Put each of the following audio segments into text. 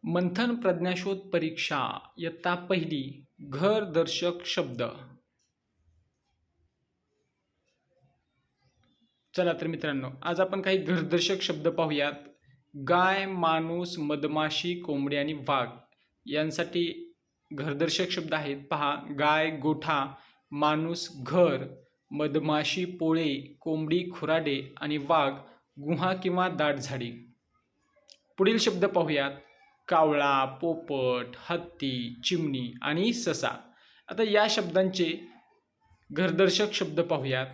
मंथन प्रज्ञाशोध परीक्षा इयत्ता पहिली घरदर्शक शब्द. चला तर मित्रांनो, आज आपण काही घरदर्शक शब्द पाहूयात. गाय, माणूस, मधमाशी, कोंबडी आणि वाघ यांसाठी घरदर्शक शब्द आहेत. पहा, गाय गोठा, माणूस घर, मधमाशी पोळे, कोंबडी खुराडे आणि वाघ गुहा किंवा दाट झाडी. पुढील शब्द पाहूयात. कावळा, पोपट, हत्ती, चिमणी आणि ससा. आता या शब्दांचे घरदर्शक शब्द पाहूयात.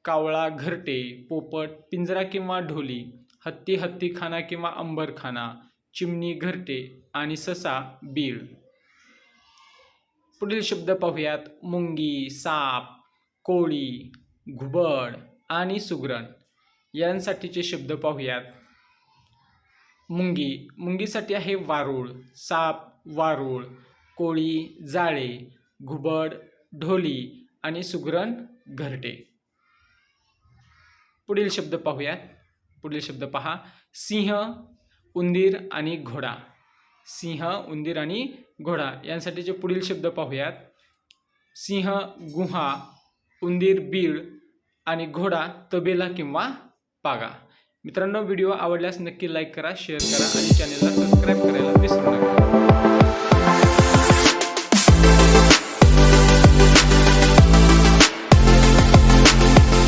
कावळा घरटे, पोपट पिंजरा किंवा ढोली, हत्ती हत्तीखाना किंवा अंबरखाना, चिमणी घरटे आणि ससा बीळ. पुढील शब्द पाहूयात. मुंगी, साप, कोळी, घुबड आणि सुगरण यांसाठीचे शब्द पाहूयात. मुंगी, मुंगीसाठी आहे वारूळ, साप वारूळ, कोळी जाळे, घुबड ढोली आणि सुगरण घरटे. पुढील शब्द पाहूयात. पुढील शब्द पहा. सिंह, उंदीर आणि घोडा. सिंह, उंदीर आणि घोडा यांसाठीचे पुढील शब्द पाहूयात. सिंह गुहा, उंदीर बीळ आणि घोडा तबेला किंवा पागा. मित्रांनो, व्हिडिओ आवडल्यास नक्की लाईक करा, शेअर करा आणि चॅनलला सबस्क्राईब करायला विसरू नका.